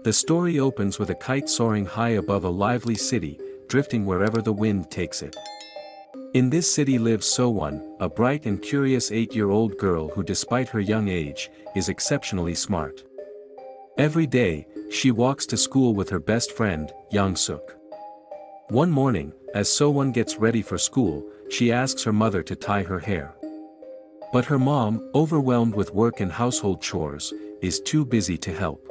The story opens with a kite soaring high above a lively city, drifting wherever the wind takes it. In this city lives So-won, a bright and curious 8-year-old girl who, despite her young age, is exceptionally smart. Every day, she walks to school with her best friend, Young-suk. One morning, as So-won gets ready for school, she asks her mother to tie her hair. But her mom, overwhelmed with work and household chores, is too busy to help.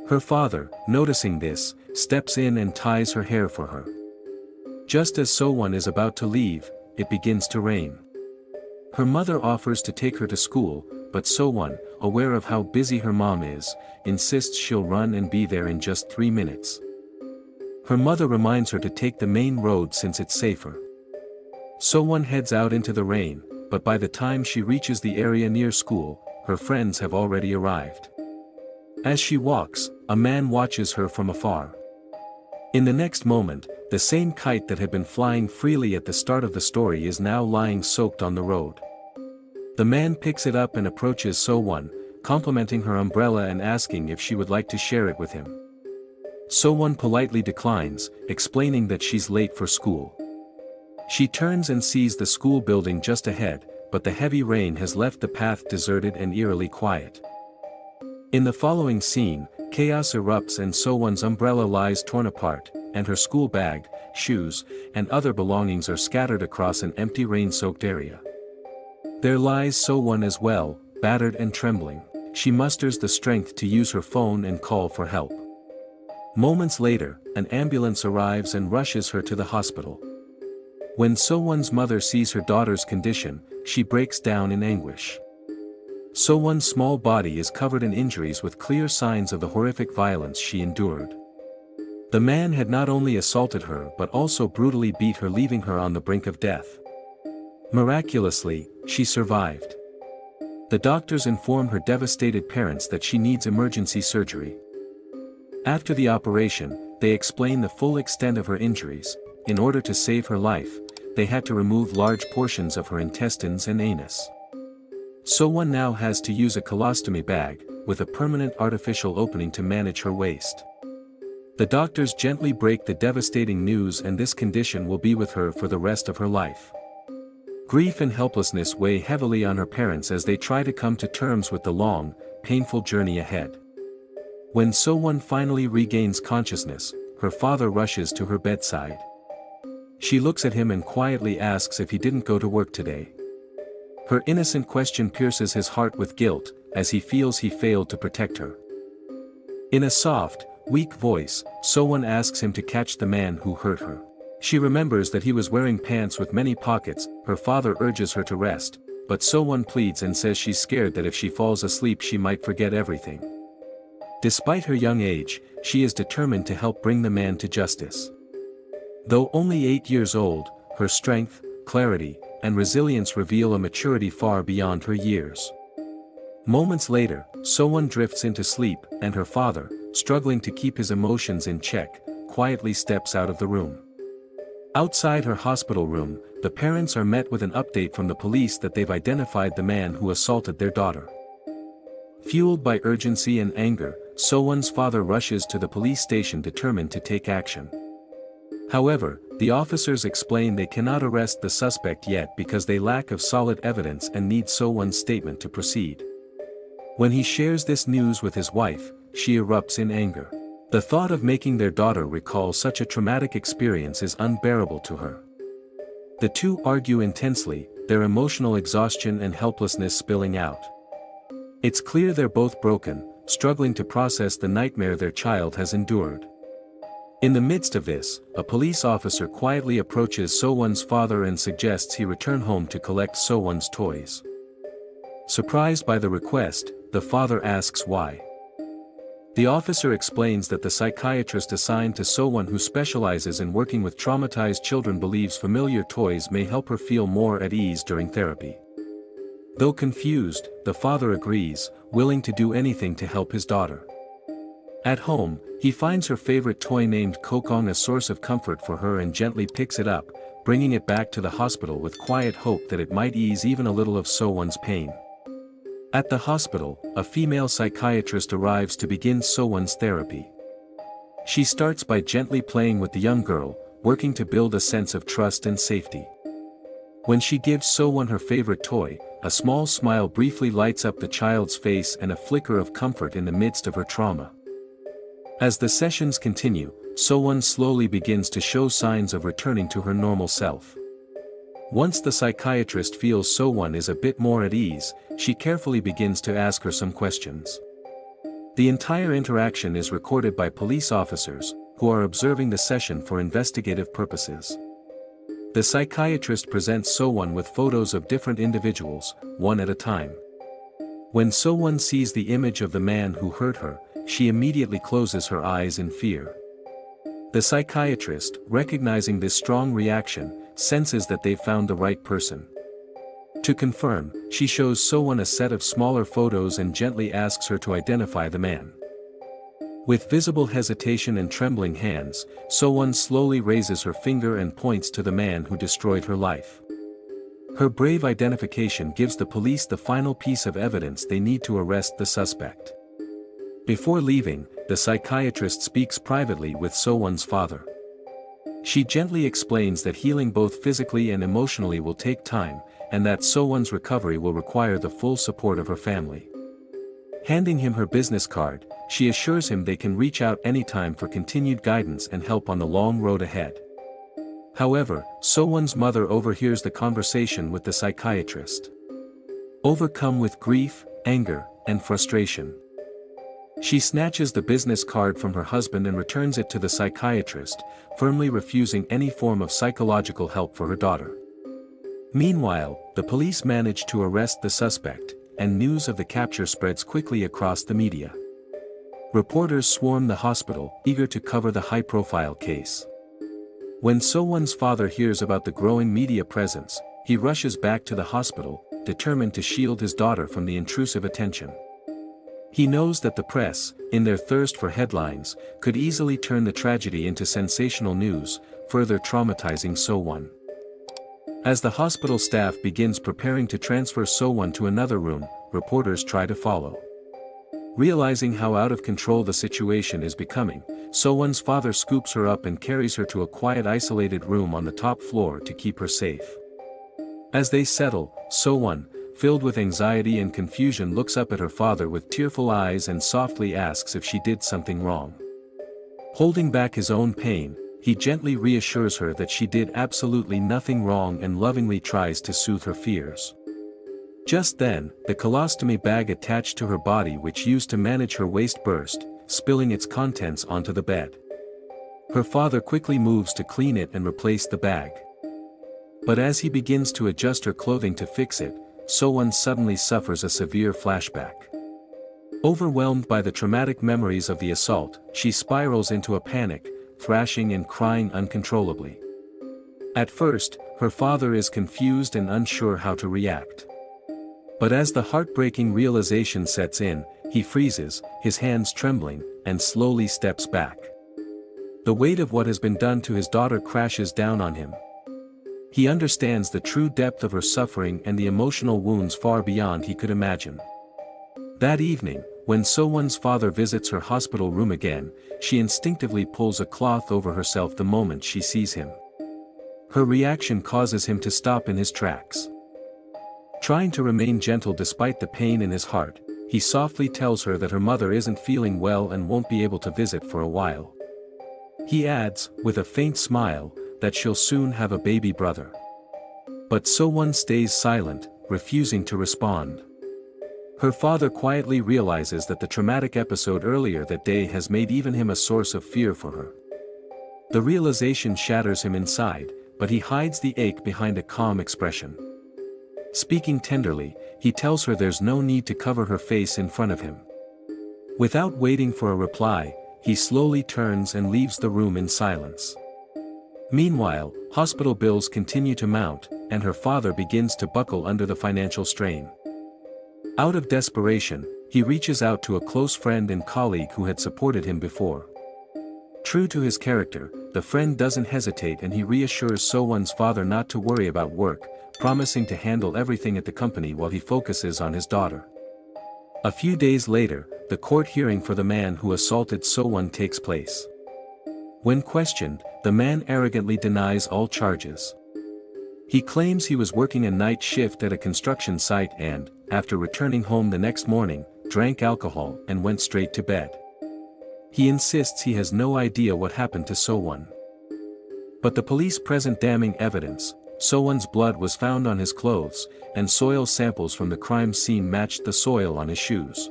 Her father, noticing this, steps in and ties her hair for her. Just as So-won is about to leave, it begins to rain. Her mother offers to take her to school, but So-won, aware of how busy her mom is, insists she'll run and be there in just 3 minutes. Her mother reminds her to take the main road since it's safer. So-won heads out into the rain, but by the time she reaches the area near school, her friends have already arrived. As she walks, a man watches her from afar. In the next moment, the same kite that had been flying freely at the start of the story is now lying soaked on the road. The man picks it up and approaches So-won, complimenting her umbrella and asking if she would like to share it with him. So-won politely declines, explaining that she's late for school. She turns and sees the school building just ahead, but the heavy rain has left the path deserted and eerily quiet. In the following scene, chaos erupts and So-won's umbrella lies torn apart, and her school bag, shoes, and other belongings are scattered across an empty rain-soaked area. There lies So-won as well, battered and trembling. She musters the strength to use her phone and call for help. Moments later, an ambulance arrives and rushes her to the hospital. When So-won's mother sees her daughter's condition, she breaks down in anguish. So-won's small body is covered in injuries with clear signs of the horrific violence she endured. The man had not only assaulted her but also brutally beat her, leaving her on the brink of death. Miraculously, she survived. The doctors inform her devastated parents that she needs emergency surgery. After the operation, they explain the full extent of her injuries. In order to save her life, they had to remove large portions of her intestines and anus. So-won now has to use a colostomy bag, with a permanent artificial opening to manage her waist. The doctors gently break the devastating news, and this condition will be with her for the rest of her life. Grief and helplessness weigh heavily on her parents as they try to come to terms with the long, painful journey ahead. When So-won finally regains consciousness, her father rushes to her bedside. She looks at him and quietly asks if he didn't go to work today. Her innocent question pierces his heart with guilt, as he feels he failed to protect her. In a soft, weak voice, So-won asks him to catch the man who hurt her. She remembers that he was wearing pants with many pockets. Her father urges her to rest, but So-won pleads and says she's scared that if she falls asleep she might forget everything. Despite her young age, she is determined to help bring the man to justice. Though only 8 years old, her strength, clarity, and resilience reveal a maturity far beyond her years. Moments later, So-won drifts into sleep, and her father, struggling to keep his emotions in check, quietly steps out of the room. Outside her hospital room, the parents are met with an update from the police that they've identified the man who assaulted their daughter. Fueled by urgency and anger, So-won's father rushes to the police station determined to take action. However, the officers explain they cannot arrest the suspect yet because they lack of solid evidence and need So-won's statement to proceed. When he shares this news with his wife, she erupts in anger. The thought of making their daughter recall such a traumatic experience is unbearable to her. The two argue intensely, their emotional exhaustion and helplessness spilling out. It's clear they're both broken, struggling to process the nightmare their child has endured. In the midst of this, a police officer quietly approaches So-won's father and suggests he return home to collect So-won's toys. Surprised by the request, the father asks why. The officer explains that the psychiatrist assigned to So-won, who specializes in working with traumatized children, believes familiar toys may help her feel more at ease during therapy. Though confused, the father agrees, willing to do anything to help his daughter. At home, he finds her favorite toy named Kokong a source of comfort for her and gently picks it up, bringing it back to the hospital with quiet hope that it might ease even a little of So-won's pain. At the hospital, a female psychiatrist arrives to begin So-won's therapy. She starts by gently playing with the young girl, working to build a sense of trust and safety. When she gives So-won her favorite toy, a small smile briefly lights up the child's face and a flicker of comfort in the midst of her trauma. As the sessions continue, So-won slowly begins to show signs of returning to her normal self. Once the psychiatrist feels So-won is a bit more at ease, she carefully begins to ask her some questions. The entire interaction is recorded by police officers, who are observing the session for investigative purposes. The psychiatrist presents So-won with photos of different individuals, one at a time. When So-won sees the image of the man who hurt her, she immediately closes her eyes in fear. The psychiatrist, recognizing this strong reaction, senses that they've found the right person. To confirm, she shows So-won a set of smaller photos and gently asks her to identify the man. With visible hesitation and trembling hands, So-won slowly raises her finger and points to the man who destroyed her life. Her brave identification gives the police the final piece of evidence they need to arrest the suspect. Before leaving, the psychiatrist speaks privately with So-won's father. She gently explains that healing both physically and emotionally will take time, and that So-won's recovery will require the full support of her family. Handing him her business card, she assures him they can reach out anytime for continued guidance and help on the long road ahead. However, So-won's mother overhears the conversation with the psychiatrist. Overcome with grief, anger, and frustration, she snatches the business card from her husband and returns it to the psychiatrist, firmly refusing any form of psychological help for her daughter. Meanwhile, the police manage to arrest the suspect, and news of the capture spreads quickly across the media. Reporters swarm the hospital, eager to cover the high-profile case. When So-won's father hears about the growing media presence, he rushes back to the hospital, determined to shield his daughter from the intrusive attention. He knows that the press, in their thirst for headlines, could easily turn the tragedy into sensational news, further traumatizing So-won. As the hospital staff begins preparing to transfer So-won to another room, reporters try to follow. Realizing how out of control the situation is becoming, So-won's father scoops her up and carries her to a quiet isolated room on the top floor to keep her safe. As they settle, So-won, filled with anxiety and confusion, looks up at her father with tearful eyes and softly asks if she did something wrong. Holding back his own pain, he gently reassures her that she did absolutely nothing wrong and lovingly tries to soothe her fears. Just then, the colostomy bag attached to her body which used to manage her waist burst, spilling its contents onto the bed. Her father quickly moves to clean it and replace the bag. But as he begins to adjust her clothing to fix it, So-won suddenly suffers a severe flashback. Overwhelmed by the traumatic memories of the assault, she spirals into a panic, thrashing and crying uncontrollably. At first, her father is confused and unsure how to react. But as the heartbreaking realization sets in, he freezes, his hands trembling, and slowly steps back. The weight of what has been done to his daughter crashes down on him. He understands the true depth of her suffering and the emotional wounds far beyond he could imagine. That evening, when So-won's father visits her hospital room again, she instinctively pulls a cloth over herself the moment she sees him. Her reaction causes him to stop in his tracks. Trying to remain gentle despite the pain in his heart, he softly tells her that her mother isn't feeling well and won't be able to visit for a while. He adds, with a faint smile, that she'll soon have a baby brother. But So-won stays silent, refusing to respond. Her father quietly realizes that the traumatic episode earlier that day has made even him a source of fear for her. The realization shatters him inside, but he hides the ache behind a calm expression. Speaking tenderly, he tells her there's no need to cover her face in front of him. Without waiting for a reply, he slowly turns and leaves the room in silence. Meanwhile, hospital bills continue to mount, and her father begins to buckle under the financial strain. Out of desperation, he reaches out to a close friend and colleague who had supported him before. True to his character, the friend doesn't hesitate and he reassures So-won's father not to worry about work, promising to handle everything at the company while he focuses on his daughter. A few days later, the court hearing for the man who assaulted So-won takes place. When questioned, the man arrogantly denies all charges. He claims he was working a night shift at a construction site and, after returning home the next morning, drank alcohol and went straight to bed. He insists he has no idea what happened to So-won. But the police present damning evidence. So-won's blood was found on his clothes, and soil samples from the crime scene matched the soil on his shoes.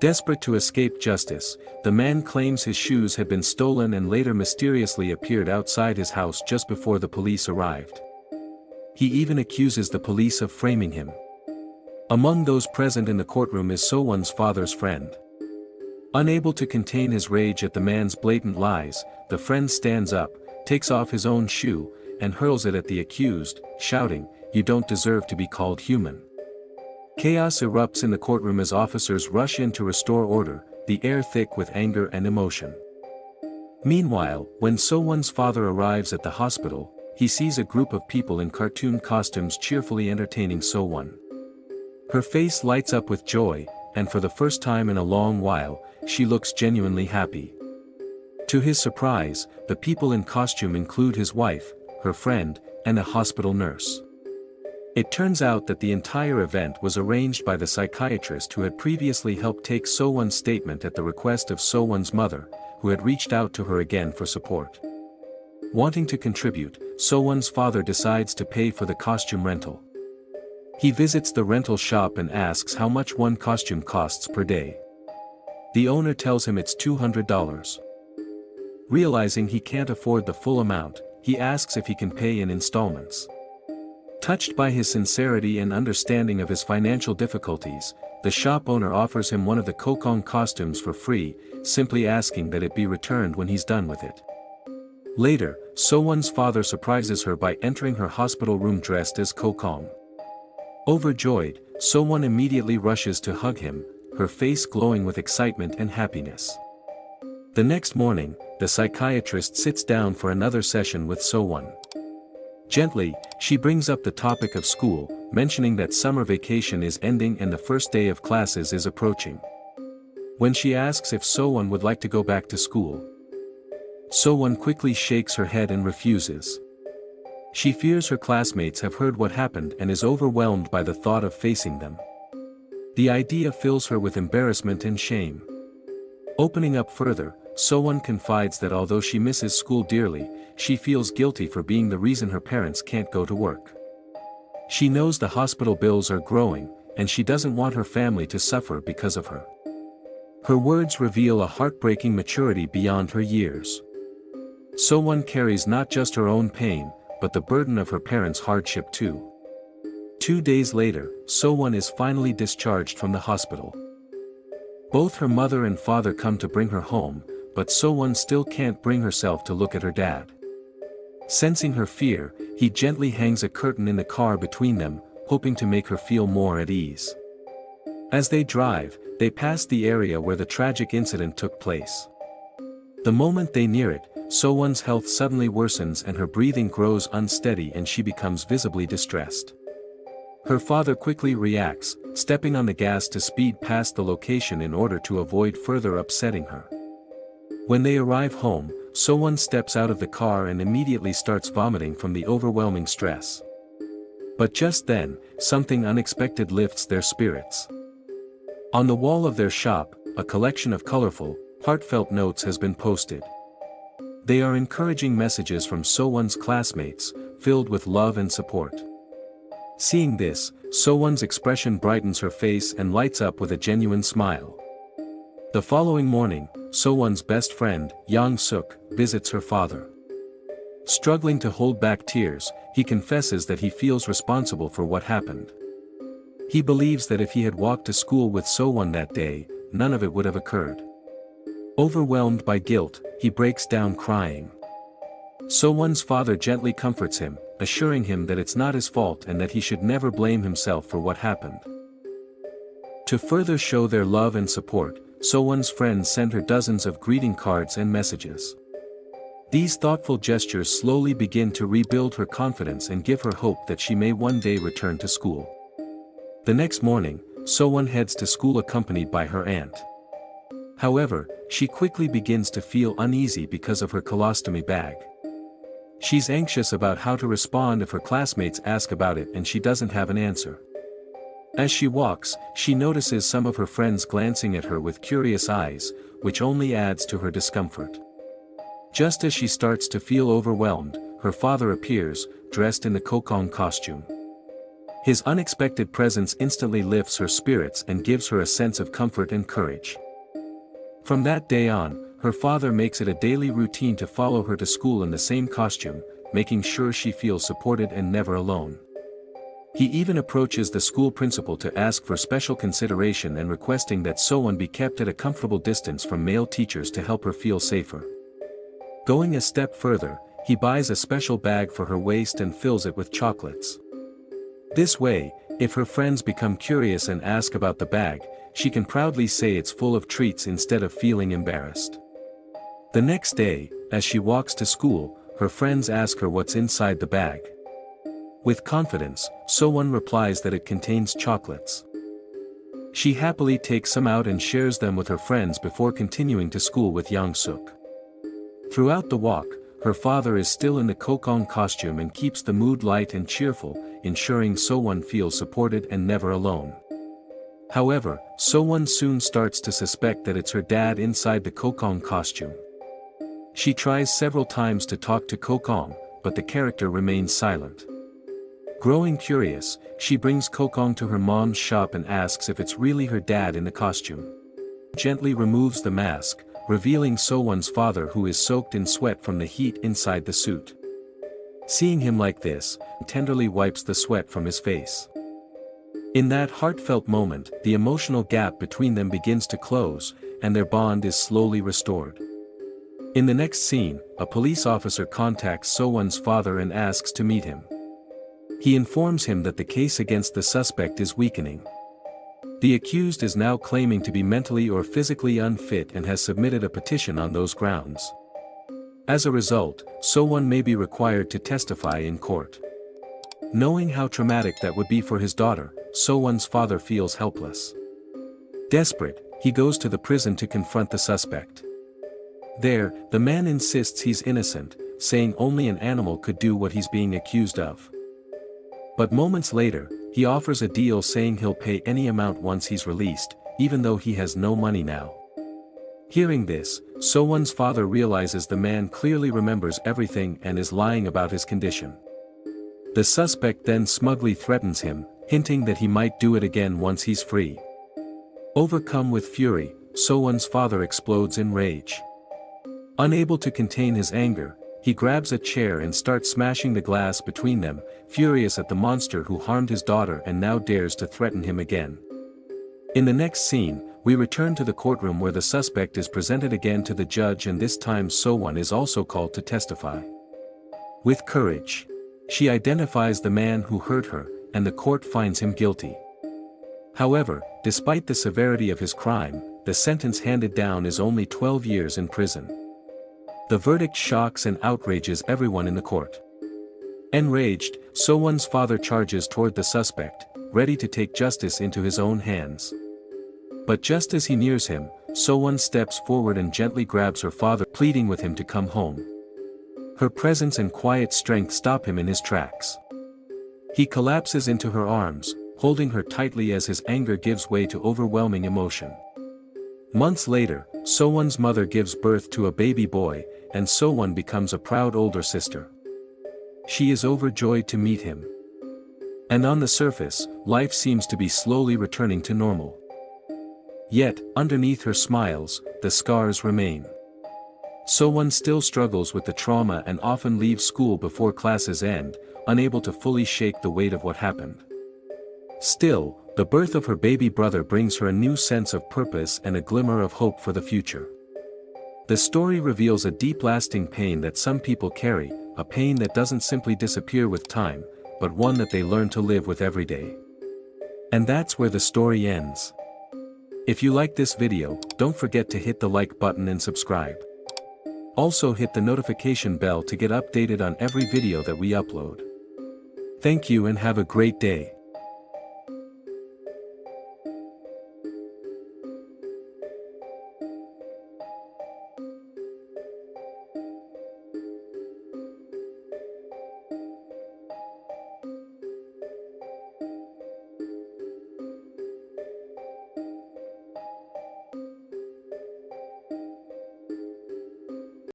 Desperate to escape justice, the man claims his shoes had been stolen and later mysteriously appeared outside his house just before the police arrived. He even accuses the police of framing him. Among those present in the courtroom is So-won's father's friend. Unable to contain his rage at the man's blatant lies, the friend stands up, takes off his own shoe, and hurls it at the accused, shouting, "You don't deserve to be called human." Chaos erupts in the courtroom as officers rush in to restore order, the air thick with anger and emotion. Meanwhile, when So-won's father arrives at the hospital, he sees a group of people in cartoon costumes cheerfully entertaining So-won. Her face lights up with joy, and for the first time in a long while, she looks genuinely happy. To his surprise, the people in costume include his wife, her friend, and a hospital nurse. It turns out that the entire event was arranged by the psychiatrist who had previously helped take So-won's statement at the request of So-won's mother, who had reached out to her again for support. Wanting to contribute, So-won's father decides to pay for the costume rental. He visits the rental shop and asks how much one costume costs per day. The owner tells him it's $200. Realizing he can't afford the full amount, he asks if he can pay in installments. Touched by his sincerity and understanding of his financial difficulties, the shop owner offers him one of the Kokong costumes for free, simply asking that it be returned when he's done with it. Later, So-won's father surprises her by entering her hospital room dressed as Kokong. Overjoyed, So-won immediately rushes to hug him, her face glowing with excitement and happiness. The next morning, the psychiatrist sits down for another session with So-won. Gently, she brings up the topic of school, mentioning that summer vacation is ending and the first day of classes is approaching. When she asks if So-won would like to go back to school, So-won quickly shakes her head and refuses. She fears her classmates have heard what happened and is overwhelmed by the thought of facing them. The idea fills her with embarrassment and shame. Opening up further, So-won confides that although she misses school dearly, she feels guilty for being the reason her parents can't go to work. She knows the hospital bills are growing, and she doesn't want her family to suffer because of her. Her words reveal a heartbreaking maturity beyond her years. So-won carries not just her own pain, but the burden of her parents' hardship too. 2 days later, So-won is finally discharged from the hospital. Both her mother and father come to bring her home, but So-won still can't bring herself to look at her dad. Sensing her fear, he gently hangs a curtain in the car between them, hoping to make her feel more at ease. As they drive, they pass the area where the tragic incident took place. The moment they near it, So-won's health suddenly worsens and her breathing grows unsteady and she becomes visibly distressed. Her father quickly reacts, stepping on the gas to speed past the location in order to avoid further upsetting her. When they arrive home, So-won steps out of the car and immediately starts vomiting from the overwhelming stress. But just then, something unexpected lifts their spirits. On the wall of their shop, a collection of colorful, heartfelt notes has been posted. They are encouraging messages from So-won's classmates, filled with love and support. Seeing this, So-won's expression brightens her face and lights up with a genuine smile. The following morning, So-won's best friend, Yang-suk, visits her father. Struggling to hold back tears, he confesses that he feels responsible for what happened. He believes that if he had walked to school with So-won that day, none of it would have occurred. Overwhelmed by guilt, he breaks down crying. So-won's father gently comforts him, assuring him that it's not his fault and that he should never blame himself for what happened. To further show their love and support, So-won's friends send her dozens of greeting cards and messages. These thoughtful gestures slowly begin to rebuild her confidence and give her hope that she may one day return to school. The next morning, So-won heads to school accompanied by her aunt. However, she quickly begins to feel uneasy because of her colostomy bag. She's anxious about how to respond if her classmates ask about it and she doesn't have an answer. As she walks, she notices some of her friends glancing at her with curious eyes, which only adds to her discomfort. Just as she starts to feel overwhelmed, her father appears, dressed in the kokong costume. His unexpected presence instantly lifts her spirits and gives her a sense of comfort and courage. From that day on, her father makes it a daily routine to follow her to school in the same costume, making sure she feels supported and never alone. He even approaches the school principal to ask for special consideration and requesting that So-won be kept at a comfortable distance from male teachers to help her feel safer. Going a step further, he buys a special bag for her waist and fills it with chocolates. This way, if her friends become curious and ask about the bag, she can proudly say it's full of treats instead of feeling embarrassed. The next day, as she walks to school, her friends ask her what's inside the bag. With confidence, So-won replies that it contains chocolates. She happily takes some out and shares them with her friends before continuing to school with Young-suk. Throughout the walk, her father is still in the kokong costume and keeps the mood light and cheerful, ensuring So-won feels supported and never alone. However, So-won soon starts to suspect that it's her dad inside the kokong costume. She tries several times to talk to Kokong, but the character remains silent. Growing curious, she brings Kokong to her mom's shop and asks if it's really her dad in the costume. Gently removes the mask, revealing So-won's father who is soaked in sweat from the heat inside the suit. Seeing him like this, tenderly wipes the sweat from his face. In that heartfelt moment, the emotional gap between them begins to close, and their bond is slowly restored. In the next scene, a police officer contacts So-won's father and asks to meet him. He informs him that the case against the suspect is weakening. The accused is now claiming to be mentally or physically unfit and has submitted a petition on those grounds. As a result, So-won may be required to testify in court. Knowing how traumatic that would be for his daughter, So-won's father feels helpless. Desperate, he goes to the prison to confront the suspect. There, the man insists he's innocent, saying only an animal could do what he's being accused of. But moments later, he offers a deal saying he'll pay any amount once he's released, even though he has no money now. Hearing this, So-won's father realizes the man clearly remembers everything and is lying about his condition. The suspect then smugly threatens him, hinting that he might do it again once he's free. Overcome with fury, So-won's father explodes in rage. Unable to contain his anger, he grabs a chair and starts smashing the glass between them, furious at the monster who harmed his daughter and now dares to threaten him again. In the next scene, we return to the courtroom where the suspect is presented again to the judge, and this time So-won is also called to testify. With courage, she identifies the man who hurt her, and the court finds him guilty. However, despite the severity of his crime, the sentence handed down is only 12 years in prison. The verdict shocks and outrages everyone in the court. Enraged, So-won's father charges toward the suspect, ready to take justice into his own hands. But just as he nears him, So-won steps forward and gently grabs her father, pleading with him to come home. Her presence and quiet strength stop him in his tracks. He collapses into her arms, holding her tightly as his anger gives way to overwhelming emotion. Months later, So-won's mother gives birth to a baby boy, and So-won becomes a proud older sister. She is overjoyed to meet him. And on the surface, life seems to be slowly returning to normal. Yet, underneath her smiles, the scars remain. So-won still struggles with the trauma and often leaves school before classes end, unable to fully shake the weight of what happened. Still, the birth of her baby brother brings her a new sense of purpose and a glimmer of hope for the future. The story reveals a deep lasting pain that some people carry, a pain that doesn't simply disappear with time, but one that they learn to live with every day. And that's where the story ends. If you like this video, don't forget to hit the like button and subscribe. Also hit the notification bell to get updated on every video that we upload. Thank you and have a great day.